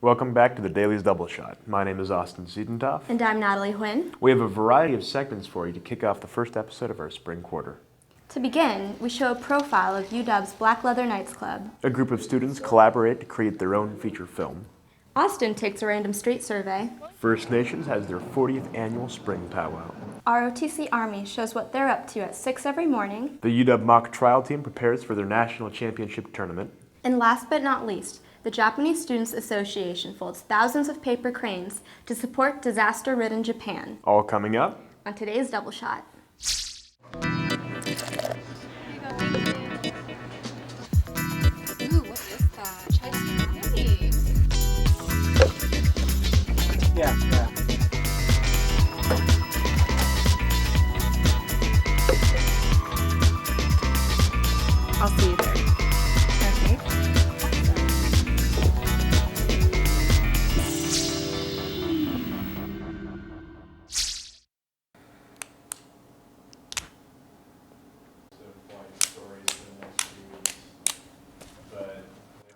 Welcome back to the Daily's Double Shot. My name is Austin Siedentoff. And I'm Natalie Huynh. We have a variety of segments for you to kick off the first episode of our spring quarter. To begin, we show a profile of UW's Black Leather Knights Club. A group of students collaborate to create their own feature film. Austin takes a random street survey. First Nations has their 40th Annual Spring Powwow. ROTC Army shows what they're up to at 6 every morning. The UW mock trial team prepares for their national championship tournament. And last but not least, the Japanese Students Association folds thousands of paper cranes to support disaster-ridden Japan. All coming up on today's Double Shot. Ooh, what is that? Chinese. Yeah. I'll see you there. Okay.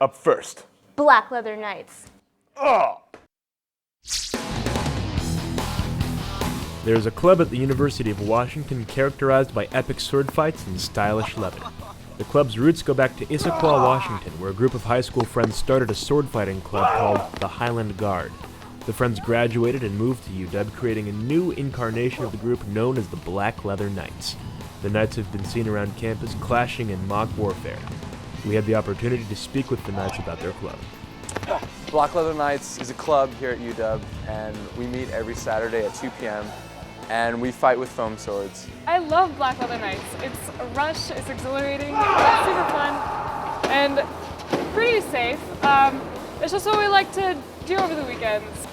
up first. Black Leather Knights. Oh! There's a club at the University of Washington characterized by epic sword fights and stylish leather. The club's roots go back to Issaquah, Washington, where a group of high school friends started a sword fighting club called the Highland Guard. The friends graduated and moved to UW, creating a new incarnation of the group known as the Black Leather Knights. The Knights have been seen around campus clashing in mock warfare. We had the opportunity to speak with the Knights about their club. Black Leather Knights is a club here at UW, and we meet every Saturday at 2 p.m. and we fight with foam swords. I love Black Leather Knights. It's a rush, it's exhilarating, it's super fun, and pretty safe. It's just what we like to do over the weekends.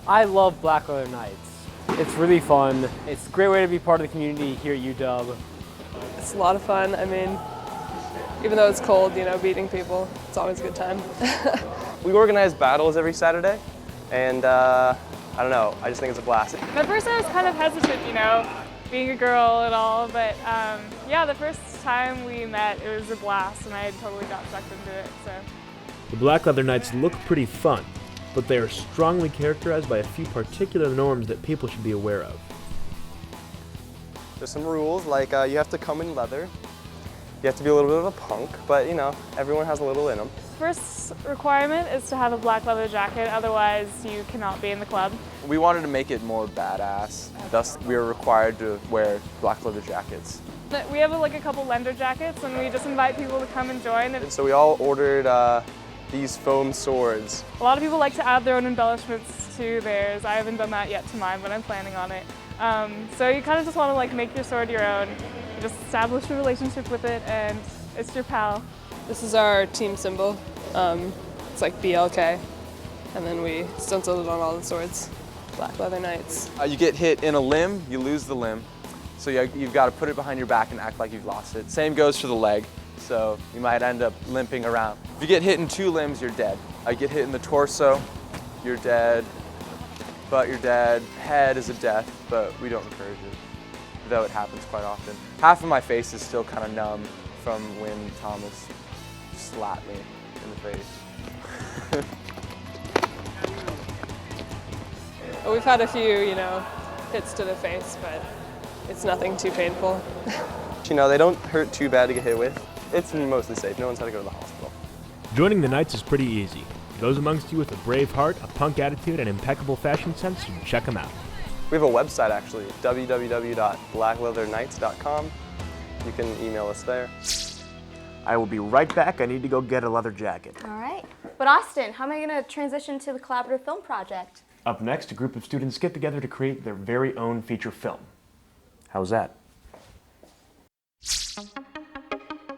I love Black Leather Knights. It's really fun. It's a great way to be part of the community here at UW. It's a lot of fun. I mean, even though it's cold, beating people, it's always a good time. We organize battles every Saturday, and I don't know, I just think it's a blast. At first I was kind of hesitant, being a girl and all, but yeah, the first time we met, it was a blast, and I totally got sucked into it, so. The Black Leather Knights look pretty fun, but they are strongly characterized by a few particular norms that people should be aware of. There's some rules, like you have to come in leather, you have to be a little bit of a punk, but everyone has a little in them. First requirement is to have a black leather jacket, otherwise you cannot be in the club. We wanted to make it more badass, thus we are required to wear black leather jackets. We have a couple lender jackets, and we just invite people to come and join. And so we all ordered these foam swords. A lot of people like to add their own embellishments to theirs. I haven't done that yet to mine, but I'm planning on it. So you kind of just want to make your sword your own. You just establish a relationship with it, and it's your pal. This is our team symbol. It's like BLK, and then we stenciled it on all the swords. Black Leather Knights. You get hit in a limb, you lose the limb. So you've got to put it behind your back and act like you've lost it. Same goes for the leg, so you might end up limping around. If you get hit in 2 limbs, you're dead. I get hit in the torso, you're dead. Butt, you're dead. Head is a death, but we don't encourage it, though it happens quite often. Half of my face is still kind of numb from when Thomas slapped me in the face. We've had a few, hits to the face, but it's nothing too painful. They don't hurt too bad to get hit with. It's mostly safe. No one's had to go to the hospital. Joining the Knights is pretty easy. Those amongst you with a brave heart, a punk attitude, and impeccable fashion sense should check them out. We have a website actually, www.blackleatherknights.com. You can email us there. I will be right back. I need to go get a leather jacket. All right. But Austin, how am I going to transition to the collaborative film project? Up next, a group of students get together to create their very own feature film. How's that?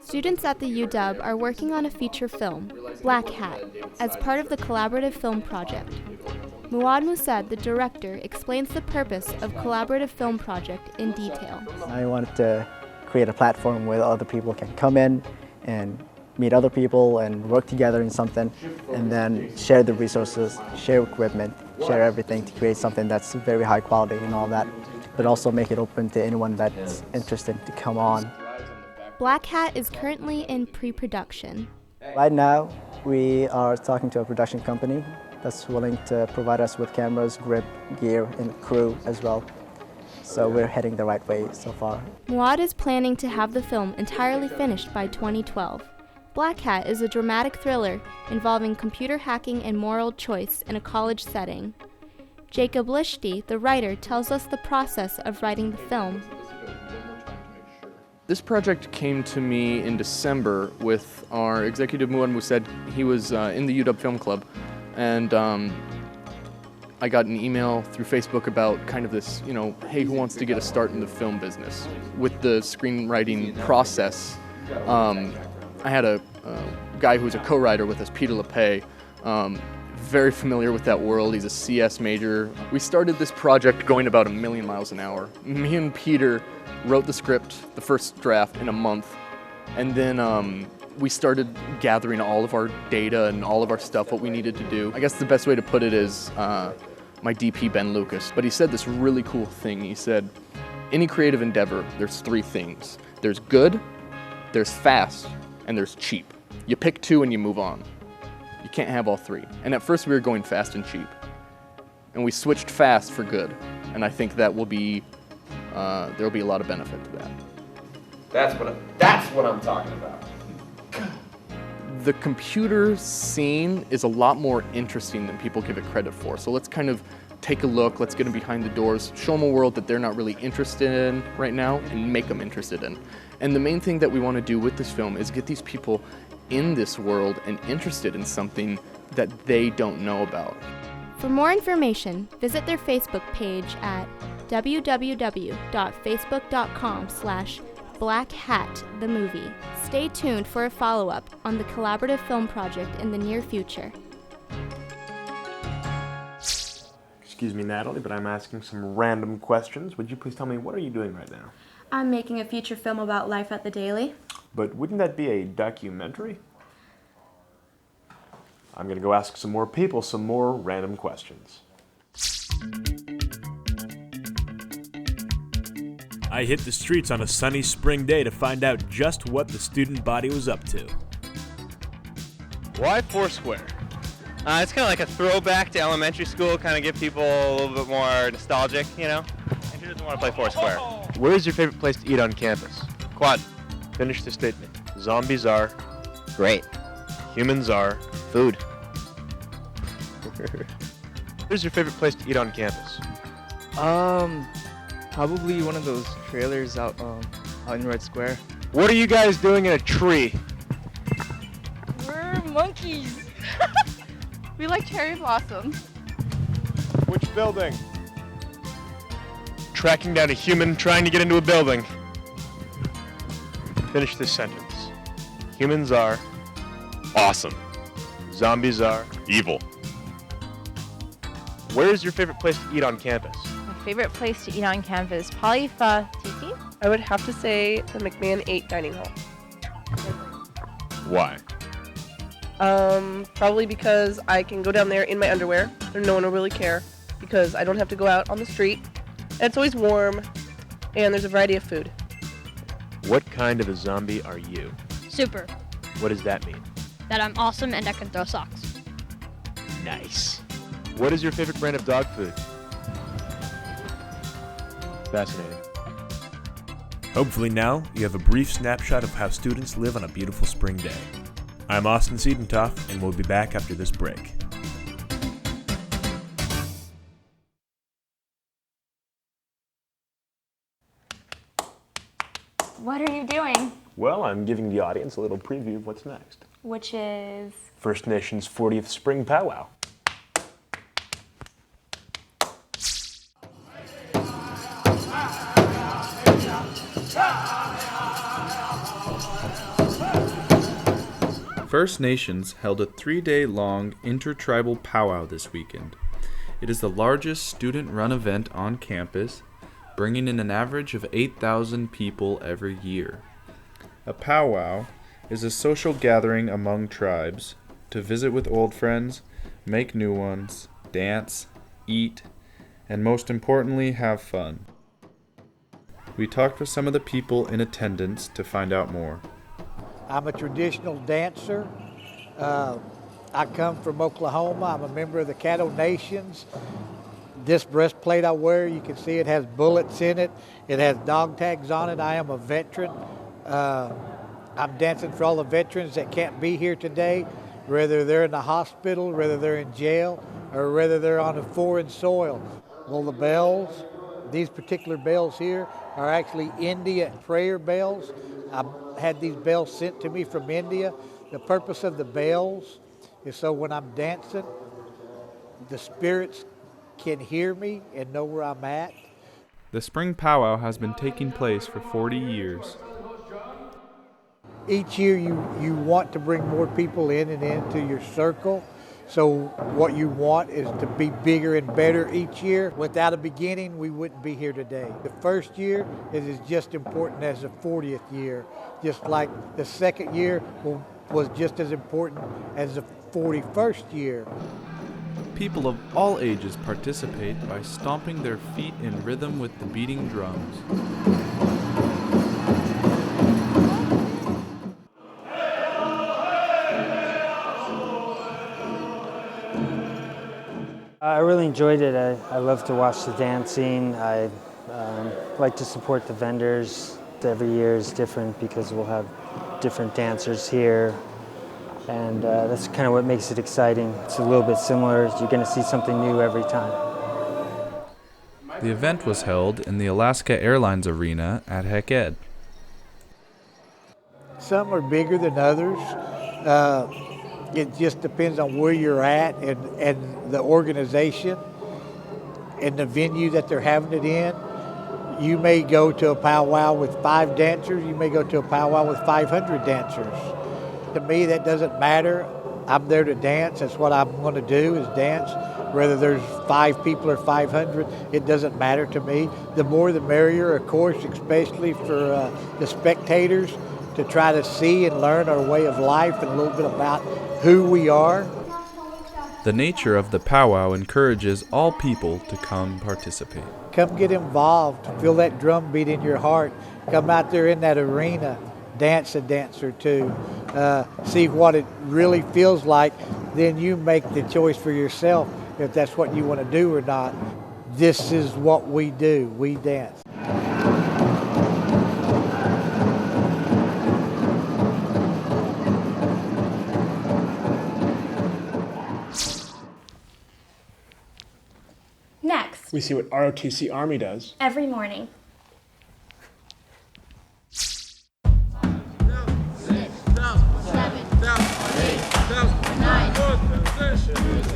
Students at the UW are working on a feature film, Black Hat, as part of the collaborative film project. Muad Musad, the director, explains the purpose of collaborative film project in detail. I wanted to create a platform where other people can come in and meet other people and work together in something, and then share the resources, share equipment, share everything to create something that's very high quality and all that, but also make it open to anyone that's interested to come on. Black Hat is currently in pre-production. Right now, We are talking to a production company that's willing to provide us with cameras, grip, gear, and crew as well. So we're heading the right way so far. Muad is planning to have the film entirely finished by 2012. Black Hat is a dramatic thriller involving computer hacking and moral choice in a college setting. Jacob Lichty, the writer, tells us the process of writing the film. This project came to me in December with our executive Muad Mused. He was in the UW Film Club, and I got an email through Facebook about kind of this, hey, who wants to get a start in the film business? With the screenwriting process, I had a guy who was a co-writer with us, Peter LePay, very familiar with that world. He's a CS major. We started this project going about 1,000,000 miles an hour. Me and Peter wrote the script, the first draft, in a month, and then we started gathering all of our data and all of our stuff, what we needed to do. I guess the best way to put it is my DP, Ben Lucas, but he said this really cool thing. He said, any creative endeavor, there's 3 things. There's good, there's fast, and there's cheap. You pick 2 and you move on. You can't have all 3. And at first we were going fast and cheap. And we switched fast for good. And I think that will be, there'll be a lot of benefit to that. That's what I'm talking about. The computer scene is a lot more interesting than people give it credit for. So let's kind of take a look, let's get them behind the doors, show them a world that they're not really interested in right now, and make them interested in. And the main thing that we want to do with this film is get these people in this world and interested in something that they don't know about. For more information, visit their Facebook page at www.facebook.com/blackhatthemovie. Stay tuned for a follow-up on the collaborative film project in the near future. Excuse me, Natalie, but I'm asking some random questions. Would you please tell me, what are you doing right now? I'm making a feature film about life at the Daily. But wouldn't that be a documentary? I'm gonna go ask some more people some more random questions. I hit the streets on a sunny spring day to find out just what the student body was up to. Why Foursquare? It's kind of like a throwback to elementary school, kind of give people a little bit more nostalgic, And who doesn't want to play Foursquare? Where is your favorite place to eat on campus? Quad. Finish the statement. Zombies are Great. humans are Food. Where's your favorite place to eat on campus? Probably one of those trailers out in Red Square. What are you guys doing in a tree? We're monkeys. We like cherry blossoms. Which building? Tracking down a human trying to get into a building. Finish this sentence. Humans are awesome. Zombies are evil. Where is your favorite place to eat on campus? My favorite place to eat on campus, probably Tiki. I would have to say the McMahon 8 dining hall. Why? Probably because I can go down there in my underwear and no one will really care because I don't have to go out on the street. And it's always warm and there's a variety of food. What kind of a zombie are you? Super. What does that mean? That I'm awesome and I can throw socks. Nice. What is your favorite brand of dog food? Fascinating. Hopefully now you have a brief snapshot of how students live on a beautiful spring day. I'm Austin Siedentoff, and we'll be back after this break. What are you doing? Well, I'm giving the audience a little preview of what's next. Which is... First Nation's 40th Spring Powwow. First Nations held a 3-day-long intertribal powwow this weekend. It is the largest student-run event on campus, bringing in an average of 8,000 people every year. A powwow is a social gathering among tribes to visit with old friends, make new ones, dance, eat, and most importantly, have fun. We talked with some of the people in attendance to find out more. I'm a traditional dancer. I come from Oklahoma. I'm a member of the Caddo Nations. This breastplate I wear, you can see it has bullets in it. It has dog tags on it. I am a veteran. I'm dancing for all the veterans that can't be here today, whether they're in the hospital, whether they're in jail, or whether they're on a foreign soil. Well, the bells, these particular bells here are actually India prayer bells. I had these bells sent to me from India. The purpose of the bells is so when I'm dancing, the spirits can hear me and know where I'm at. The spring powwow has been taking place for 40 years. Each year you want to bring more people in and into your circle. So what you want is to be bigger and better each year. Without a beginning, we wouldn't be here today. The first year is just important as the 40th year, just like the second year was just as important as the 41st year. People of all ages participate by stomping their feet in rhythm with the beating drums. I really enjoyed it. I love to watch the dancing. I like to support the vendors. Every year is different because we'll have different dancers here. And that's kind of what makes it exciting. It's a little bit similar. You're going to see something new every time. The event was held in the Alaska Airlines Arena at HEC-Ed. Some are bigger than others. It just depends on where you're at and the organization and the venue that they're having it in. You may go to a powwow with 5 dancers. You may go to a powwow with 500 dancers. To me, that doesn't matter. I'm there to dance. That's what I'm going to do is dance. Whether there's 5 people or 500, it doesn't matter to me. The more the merrier, of course, especially for the spectators to try to see and learn our way of life and a little bit about who we are. The nature of the powwow encourages all people to come participate. Come get involved. Feel that drum beat in your heart. Come out there in that arena. Dance a dance or two. See what it really feels like. Then you make the choice for yourself if that's what you want to do or not. This is what we do. We dance. Next, We see what ROTC Army does. every morning.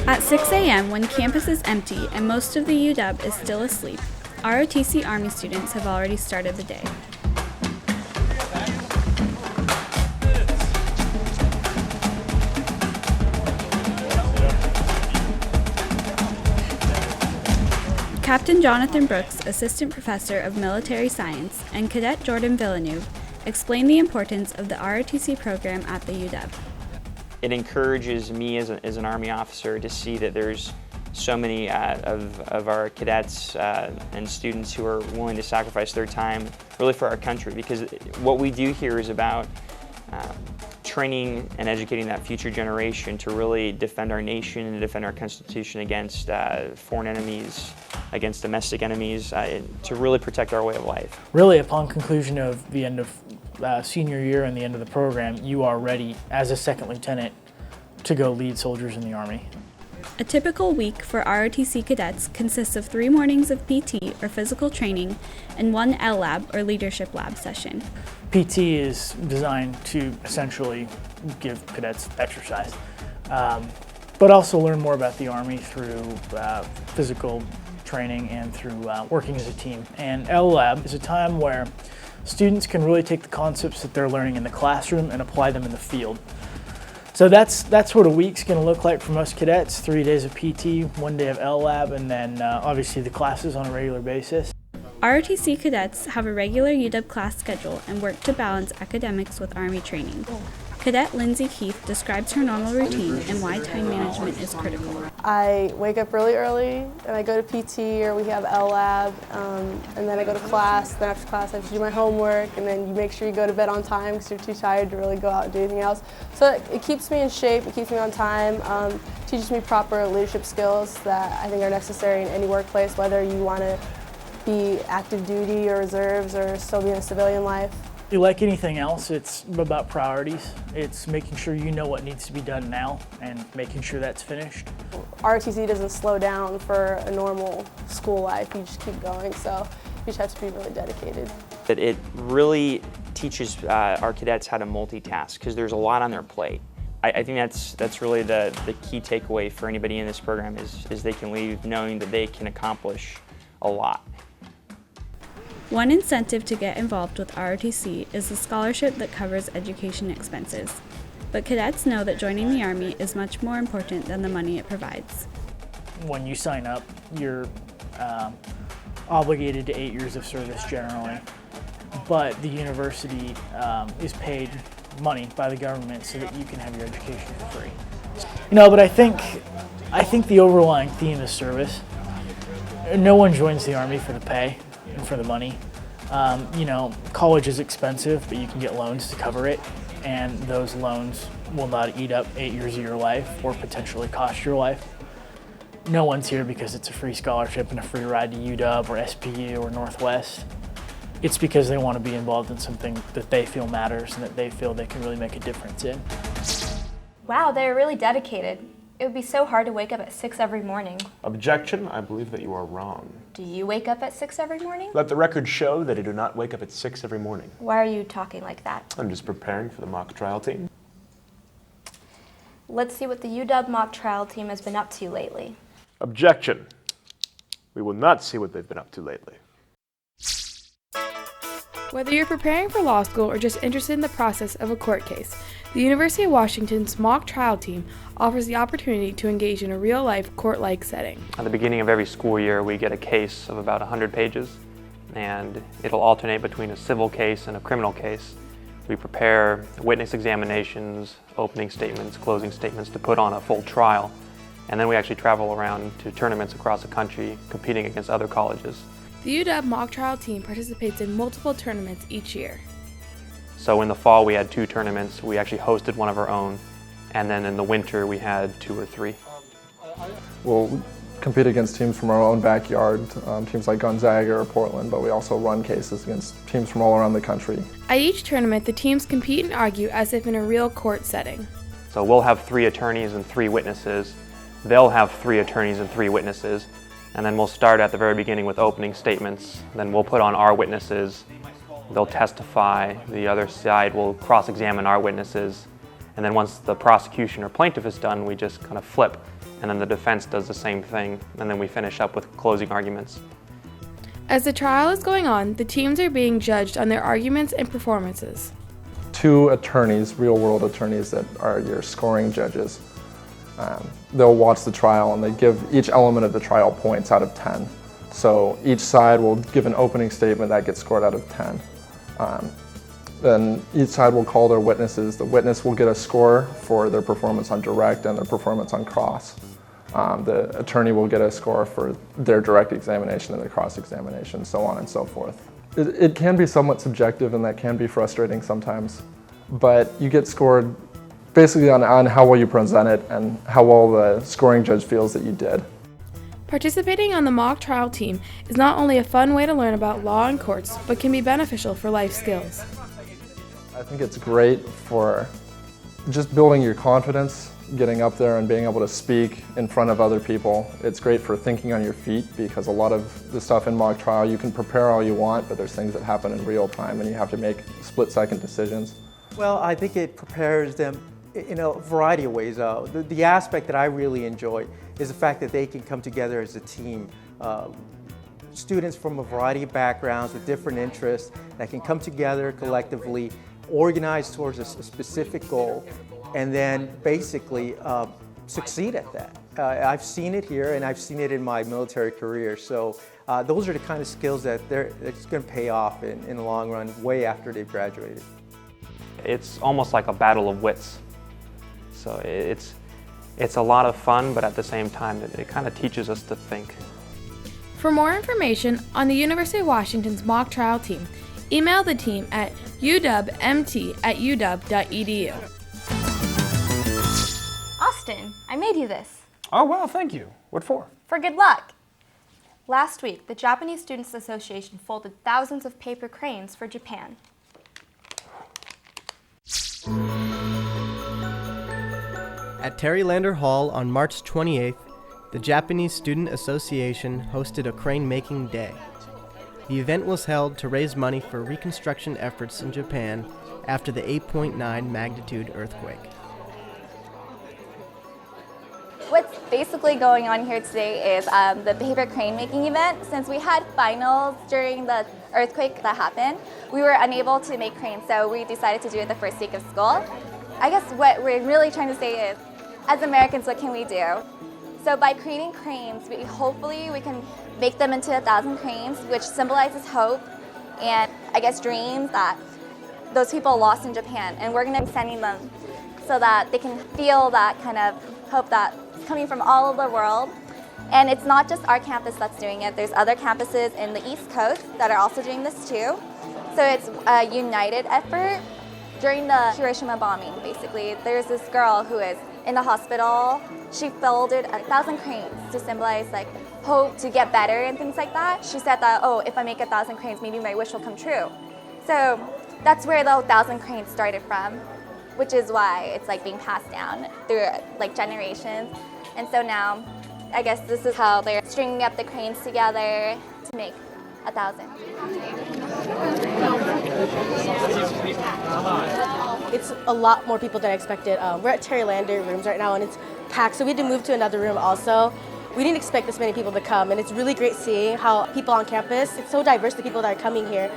At 6 a.m., when campus is empty and most of the UW is still asleep, ROTC Army students have already started the day. Captain Jonathan Brooks, Assistant Professor of Military Science, and Cadet Jordan Villeneuve explain the importance of the ROTC program at the UW. It encourages me as an Army officer to see that there's so many of our cadets and students who are willing to sacrifice their time really for our country, because what we do here is about training and educating that future generation to really defend our nation and defend our Constitution against foreign enemies, against domestic enemies, to really protect our way of life. Really, upon conclusion of the end of senior year and the end of the program, you are ready as a second lieutenant to go lead soldiers in the Army. A typical week for ROTC cadets consists of 3 mornings of PT or physical training and 1 L-Lab or leadership lab session. PT is designed to essentially give cadets exercise, but also learn more about the Army through physical training and through working as a team. And L-Lab is a time where students can really take the concepts that they're learning in the classroom and apply them in the field. So that's what a week's going to look like for most cadets. 3 days of PT, 1 day of L-Lab, and then obviously the classes on a regular basis. ROTC cadets have a regular UW class schedule and work to balance academics with Army training. Cadet Lindsay Keith describes her normal routine and why time management is critical. I wake up really early and I go to PT or we have L-Lab and then I go to class. Then after class I have to do my homework and then you make sure you go to bed on time because you're too tired to really go out and do anything else. So it keeps me in shape, it keeps me on time, teaches me proper leadership skills that I think are necessary in any workplace, whether you want to be active duty or reserves or still be in a civilian life. Like anything else, it's about priorities. It's making sure you know what needs to be done now and making sure that's finished. ROTC doesn't slow down for a normal school life. You just keep going, so you just have to be really dedicated. It really teaches our cadets how to multitask because there's a lot on their plate. I think that's really the key takeaway for anybody in this program is they can leave knowing that they can accomplish a lot. One incentive to get involved with ROTC is the scholarship that covers education expenses. But cadets know that joining the Army is much more important than the money it provides. When you sign up, you're obligated to 8 years of service generally, but the university is paid money by the government so that you can have your education for free. But I think the overlying theme is service. No one joins the Army for the pay and for the money. College is expensive, but you can get loans to cover it, and those loans will not eat up 8 years of your life or potentially cost your life. No one's here because it's a free scholarship and a free ride to UW or SPU or Northwest. It's because they want to be involved in something that they feel matters and that they feel they can really make a difference in. Wow, they're really dedicated. It would be so hard to wake up at 6 every morning. Objection, I believe that you are wrong. Do you wake up at 6 every morning? Let the record show that I do not wake up at 6 every morning. Why are you talking like that? I'm just preparing for the mock trial team. Let's see what the UW mock trial team has been up to lately. Objection. We will not see what they've been up to lately. Whether you're preparing for law school or just interested in the process of a court case, the University of Washington's mock trial team offers the opportunity to engage in a real-life court-like setting. At the beginning of every school year, we get a case of about 100 pages, and it'll alternate between a civil case and a criminal case. We prepare witness examinations, opening statements, closing statements to put on a full trial, and then we actually travel around to tournaments across the country competing against other colleges. The UW mock trial team participates in multiple tournaments each year. So in the fall we had 2 tournaments. We actually hosted one of our own, and then in the winter we had 2 or 3. We'll compete against teams from our own backyard, teams like Gonzaga or Portland, but we also run cases against teams from all around the country. At each tournament, the teams compete and argue as if in a real court setting. So we'll have 3 attorneys and 3 witnesses. They'll have 3 attorneys and 3 witnesses. And then we'll start at the very beginning with opening statements. Then we'll put on our witnesses. They'll testify. The other side will cross-examine our witnesses. And then once the prosecution or plaintiff is done, we just kind of flip. And then the defense does the same thing. And then we finish up with closing arguments. As the trial is going on, the teams are being judged on their arguments and performances. 2 attorneys, real-world attorneys that are your scoring judges. They'll watch the trial and they give each element of the trial points out of 10. So each side will give an opening statement that gets scored out of 10. Then each side will call their witnesses. The witness will get a score for their performance on direct and their performance on cross. The attorney will get a score for their direct examination and their cross-examination, so on and so forth. It can be somewhat subjective and that can be frustrating sometimes, but you get scored basically on how well you present it and how well the scoring judge feels that you did. Participating on the mock trial team is not only a fun way to learn about law and courts, but can be beneficial for life skills. I think it's great for just building your confidence, getting up there and being able to speak in front of other people. It's great for thinking on your feet because a lot of the stuff in mock trial you can prepare all you want, but there's things that happen in real time and you have to make split-second decisions. Well, I think it prepares them in a variety of ways. The aspect that I really enjoy is the fact that they can come together as a team. Students from a variety of backgrounds with different interests that can come together collectively, organize towards a specific goal, and then basically succeed at that. I've seen it here and I've seen it in my military career. So those are the kind of skills that it's going to pay off in the long run, way after they've graduated. it's almost like a battle of wits. So it's a lot of fun, but at the same time, it kind of teaches us to think. For more information on the University of Washington's mock trial team, email the team at uwmt@uw.edu. Austin, I made you this. Oh, wow, thank you. What for? For good luck. Last week, the Japanese Students Association folded thousands of paper cranes for Japan. At Terry Lander Hall on March 28th, the Japanese Student Association hosted a crane-making day. The event was held to raise money for reconstruction efforts in Japan after the 8.9 magnitude earthquake. What's basically going on here today is the paper crane making event. Since we had finals during the earthquake that happened, we were unable to make cranes, so we decided to do it the first week of school. I guess what we're really trying to say is, as Americans, what can we do? So by creating cranes, hopefully we can make them into 1,000 cranes, which symbolizes hope and I guess dreams that those people lost in Japan. And we're going to be sending them so that they can feel that kind of hope that's coming from all over the world. And it's not just our campus that's doing it. There's other campuses in the East Coast that are also doing this too. So it's a united effort. During the Hiroshima bombing, basically, there's this girl who is in the hospital. She folded 1,000 cranes to symbolize like hope to get better and things like that. She said that, oh, if I make 1,000 cranes, maybe my wish will come true. So that's where the 1,000 cranes started from, which is why it's like being passed down through like generations. And so now, I guess this is how they're stringing up the cranes together to make 1,000. It's a lot more people than I expected. We're at Terry Lander rooms right now and it's packed, so we had to move to another room also. We didn't expect this many people to come, and it's really great seeing how people on campus, it's so diverse, the people that are coming here.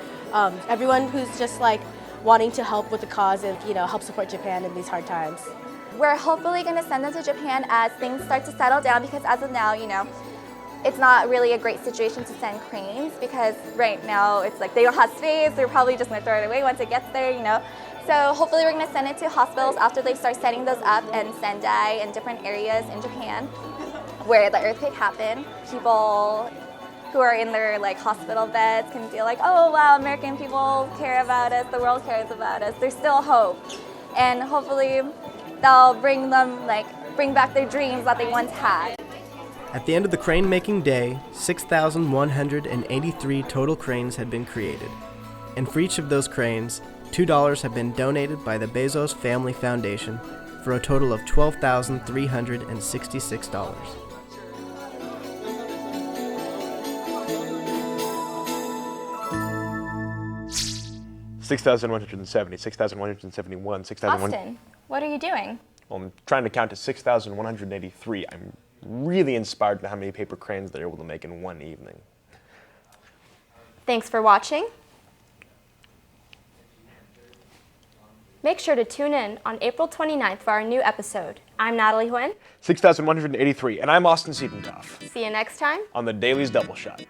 Everyone who's just like wanting to help with the cause and help support Japan in these hard times. We're hopefully going to send them to Japan as things start to settle down, because as of now, it's not really a great situation to send cranes, because right now it's like they don't have space, they're probably just going to throw it away once it gets there, So hopefully we're going to send it to hospitals after they start setting those up in Sendai and different areas in Japan where the earthquake happened. People who are in their hospital beds can feel like, oh wow, American people care about us, the world cares about us. There's still hope. And hopefully that'll bring them, bring back their dreams that they once had. At the end of the crane-making day, 6,183 total cranes had been created. And for each of those cranes, $2 have been donated by the Bezos Family Foundation for a total of $12,366. $6,170, $6,171, $6,100. Austin, what are you doing? Well, I'm trying to count to 6,183. I'm really inspired by how many paper cranes they're able to make in one evening. Thanks for watching. Make sure to tune in on April 29th for our new episode. I'm Natalie Huynh. 6,183, and I'm Austin Siebenkoff. See you next time on the Daily's Double Shot.